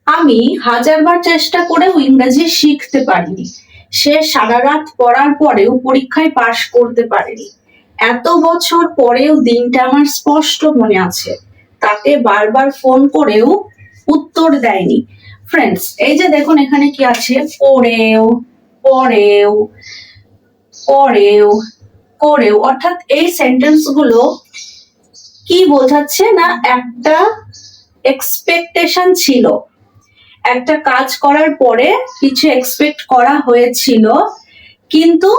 আমি হাজারবার চেষ্টা করেও ইংরেজি শিখতে পারিনি। সে সারা রাত পড়ার পরেও পরীক্ষায় পাশ করতে পারেনি। এত বছর পরেও দিনটা আমার স্পষ্ট মনে আছে। তাকে বারবার ফোন করেও উত্তর দেয়নি। ফ্রেন্ডস, এই যে দেখুন এখানে কি আছে, পড়েও, পড়েও, পড়েও, করেও, অর্থাৎ এই সেন্টেন্স গুলো কি বোঝাচ্ছে না, একটা এক্সপেকটেশন ছিল, একটা কাজ করার পরে কিছু এক্সপেক্ট করা হয়েছিল, কিন্তু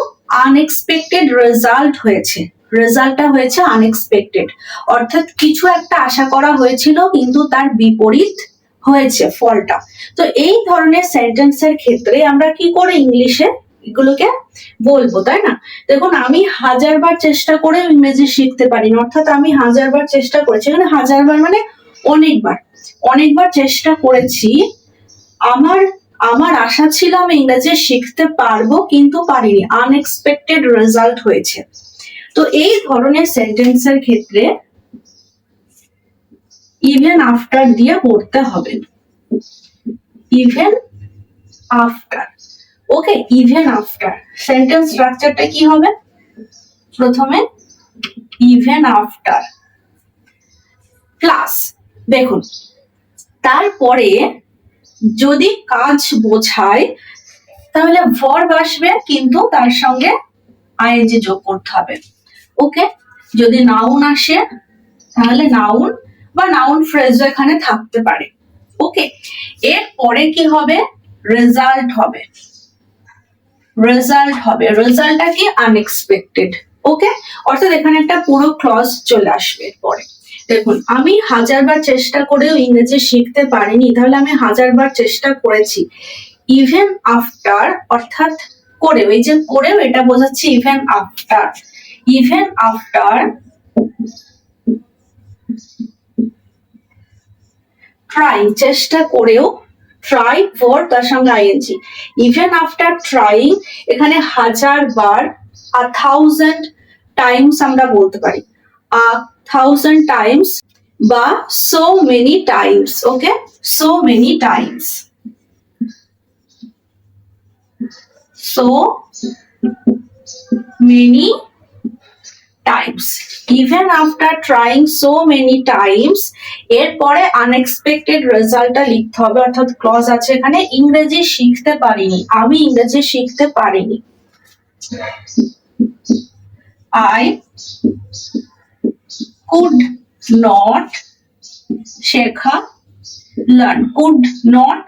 আনএক্সপেক্টেড রেজাল্ট হয়েছে। রেজাল্টটা হয়েছে আনএক্সপেক্টেড, অর্থাৎ কিছু একটা আশা করা হয়েছিল কিন্তু তার বিপরীত হয়েছে ফলটা। তো এই ধরনের সেন্টেন্সের ক্ষেত্রে আমরা কি করে ইংলিশে এগুলোকে বলবো, তাই না? দেখুন, আমি হাজারবার চেষ্টা করে ইংরেজি শিখতে পারি না, অর্থাৎ আমি হাজারবার চেষ্টা করেছি, এখানে হাজারবার মানে অনেকবার, অনেকবার চেষ্টা করেছি। আমার আমার আশা ছিল আমি ইংরেজি শিখতে পারবো কিন্তু পারিনি, আনএক্সপেক্টেড রেজাল্ট হয়েছে। তো এই ধরনের সেন্টেন্সের ক্ষেত্রে ইভেন আফটার দিয়ে পড়তে হবে, ইভেন আফটার। ওকে, ইভেন আফটার সেন্টেন্স স্ট্রাকচারটা কি হবে? প্রথমে ইভেন আফটার প্লাস, দেখুন তারপরে যদি কাজ বোঝায় তাহলে ভার্ব আসবে, কিন্তু তার সঙ্গে আইএনজি যোগ করতে হবে। ওকে, যদি নাউন আসে তাহলে নাউন বা নাউন ফ্রেজ এখানে থাকতে পারে। ওকে, এরপরে কি হবে? রেজাল্ট হবে, রেজাল্ট হবে। রেজাল্টটা কি? আনএক্সপেক্টেড। ওকে, অর্থাৎ এখানে একটা পুরো ক্লজ চলে আসবে পরে। দেখুন, আমি হাজারবার চেষ্টা করেও ইংরেজি শিখতে পারিনি, তাহলে আমি হাজারবার চেষ্টা করেছি। ইভেন আফটার অর্থাৎ করেও, এই যে করেও এটা বোঝাচ্ছে even after. Even after trying, চেষ্টা করেও, ট্রাই ফর তার সঙ্গে আইএনজি। ইভেন আফটার ট্রাইং, এখানে হাজার বার, আ থাউজেন্ড টাইমস আমরা বলতে পারি, আ থাউজেন্ড টাইমস বা so many times. Okay, so many times, so many times. Even after trying so many times, এরপরে আনএক্সপেক্টেড রেজাল্টটা লিখতে হবে, অর্থাৎ ক্লজ আছে এখানে, ইংরেজি শিখতে পারিনি, আমি ইংরেজি শিখতে পারিনি। I could not শেখা, learn, could not,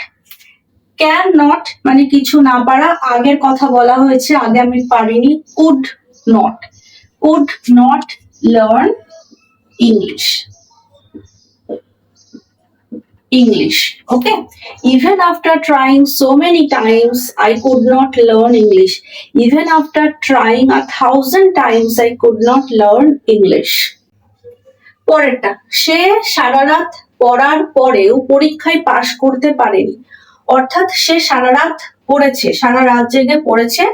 can not মানে কিছু না পারা, আগের কথা বলা হয়েছে, আগে আমি পারিনি। Could not learn English, okay? Even after trying so many times I could not learn English. Even after trying 1,000 times I could not learn English. পরেরটা, সে সারা রাত পড়ার পরেও পরীক্ষায় পাশ করতে পারেনি, অর্থাৎ সে সারা রাত পড়েছে, সারা রাত জেগে পড়েছে,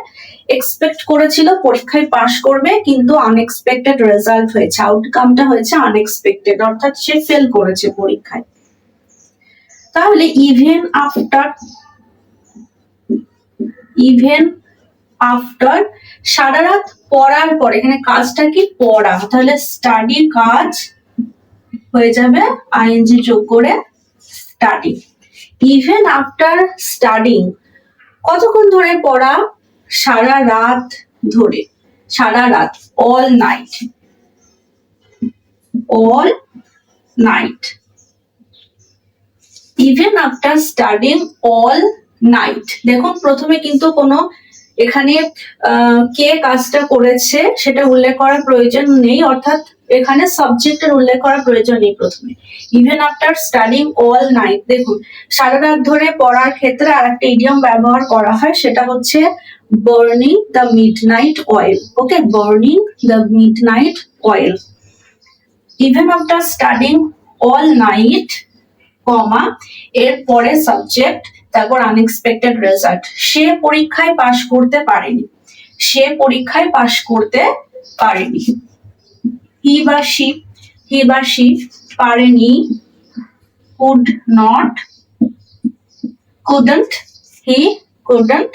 এক্সপেক্ট করেছিল পরীক্ষায় পাশ করবে, কিন্তু আনএক্সপেক্টেড রেজাল্ট হয়েছে, আউটকামটা হয়েছে আনএক্সপেক্টেড, অর্থাৎ সে ফেল করেছে পরীক্ষায়। তাহলে ইভেন আফটার সারা রাত পড়ার পর, এখানে কাজটা কি? পড়া, তাহলে স্টাডি কাজ হয়ে যাবে আইএনজি যোগ করে স্টাডি। ইভেন আফটার স্টাডিং, কতক্ষণ ধরে পড়া? সারা রাত ধরে, সারা রাত, all night, all night. Even after studying all night, দেখুন প্রথমে কিন্তু কোনো এখানে কে কাজটা করেছে সেটা উল্লেখ করার প্রয়োজন নেই, অর্থাৎ এখানে সাবজেক্টের উল্লেখ করার প্রয়োজন নেই প্রথমে। Even after studying all night, দেখুন সারা রাত ধরে পড়ার ক্ষেত্রে আর একটা ইডিয়ম ব্যবহার করা হয়, সেটা হচ্ছে burning the midnight oil. Okay, burning the midnight oil. Even after studying all night, comma, এরপরে সাবজেক্ট, তারপর আনএক্সপেক্টেড রেজাল্ট। সে পরীক্ষায় পাশ করতে পারেনি, সে পরীক্ষায় পাশ করতে পারেনি। হি বা শি পারেনি, could not couldn't he couldn't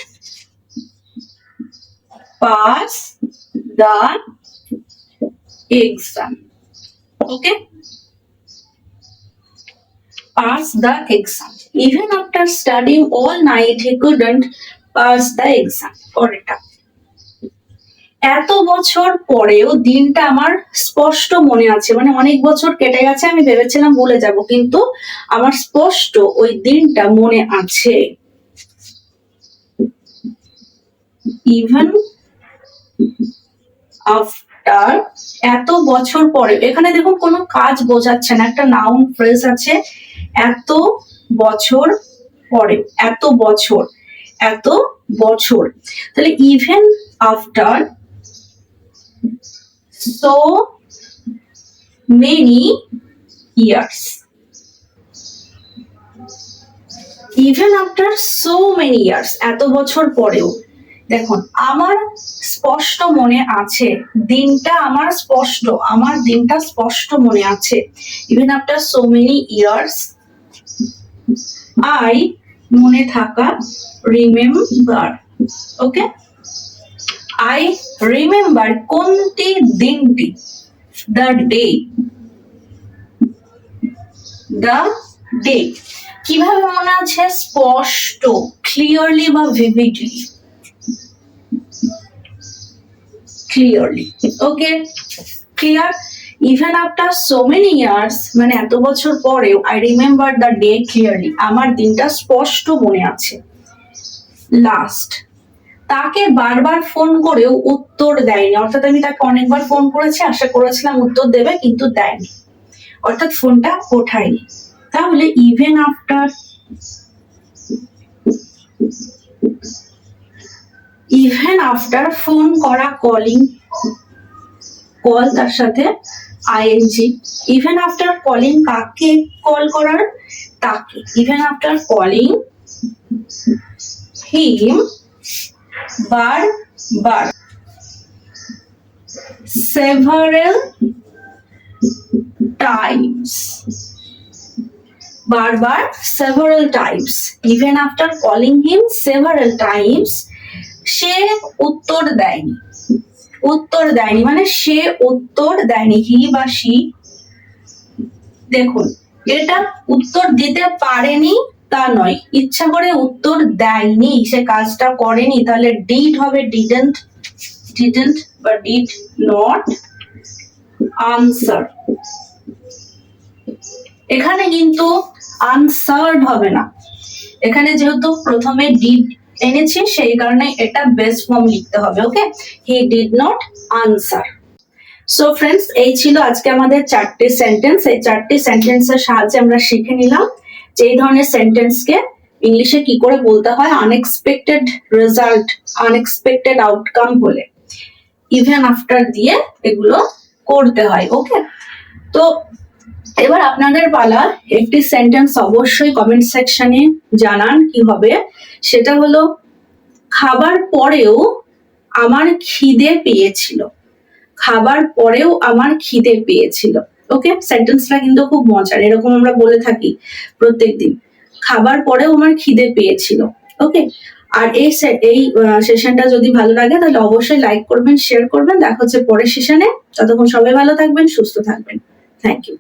pass the exam. Okay, pass the exam. Even after studying all night, he couldn't pass the exam. পরেরটা, এত বছর পরেও দিনটা আমার স্পষ্ট মনে আছে, মানে অনেক বছর কেটে গেছে, আমি ভেবেছিলাম ভুলে যাব, কিন্তু আমার স্পষ্ট ওই দিনটা মনে আছে। ইভেন আফটার, এত বছর পরে, এখানে দেখুন কোনো কাজ বোঝাচ্ছে না, একটা নাউন ফ্রেজ আছে, এত বছর পরে, এত বছর, এত বছর, তাহলে even after so many years, even after so many years, এত বছর পরেও, দেখুন আমার স্পষ্ট মনে আছে, দিনটা আমার স্পষ্ট, আমার দিনটা স্পষ্ট মনে আছে। even after so many years, I, মনে থাকা, remember, okay, I remember কোনটি, দিনটি, the day, the day, কিভাবে মনে আছে, স্পষ্ট, ক্লিয়ারলি বা vividly, clearly, okay, clear. Even after so many years, মানে এত বছর পরেও, I remember the day clearly, আমার দিনটা স্পষ্ট মনে আছে। লাস্ট, তাকে বারবার ফোন করেও উত্তর দেয়নি, অর্থাৎ আমি তাকে অনেকবার ফোন করেছি, আশা করেছিলাম উত্তর দেবে, কিন্তু দেয়নি, অর্থাৎ ফোনটা ওঠায়নি। তাহলে even after, even after phone করা, কলিং, কল তার সাথে আইএনজি, ইভেন আফটার কলিং, কাকে কল করার, তাকে, ইভেন আফটার কলিং হিম বার, several times, বারবার, several times, even after calling him several times, সে উত্তর দেয়নি, উত্তর দেয়নি মানে সে উত্তর দেয়নি, হি বা সি, দেখুন এটা উত্তর দিতে পারেনি তা নয়, ইচ্ছা করে উত্তর দেয়নি, সে কাজটা করেনি, তাহলে ডিড হবে ডিডন্ট, ডিডন্ট বা ডিড নট আনসার। এখানে কিন্তু আনসার্ড হবে না, এখানে যেহেতু প্রথমে ডিড এনেছি সেই কারণে এটা বেস ফর্ম লিখতে হবে। Okay, he did not answer. So friends, এই ছিল আজকে আমাদের 4টি সেন্টেন্স। এই 4টি সেন্টেন্সের সাহায্যে আমরা শিখে নিলাম যে এই ধরনের সেন্টেন্সকে ইংলিশে কি করে বলতে হয়। আনএক্সপেক্টেড রেজাল্ট, আনএক্সপেক্টেড আউটকাম হলে ইভেন আফটার দিয়ে এগুলো করতে হয়। ওকে, তো এবার আপনাদের পালা, একটি সেন্টেন্স অবশ্যই কমেন্ট সেকশনে জানান কি হবে। সেটা হলো, খাবার পরেও আমার খিদে পেয়েছিল, খাবার পরেও আমার খিদে পেয়েছিল। ওকে, সেন্টেন্সটা কিন্তু খুব মজার, এরকম আমরা বলে থাকি প্রত্যেকদিন, খাবার পরেও আমার খিদে পেয়েছিল। ওকে, আর এই সেশনটা যদি ভালো লাগে তাহলে অবশ্যই লাইক করবেন, শেয়ার করবেন। দেখা হচ্ছে পরের সেশনে, ততক্ষণ সবাই ভালো থাকবেন, সুস্থ থাকবেন। Thank you.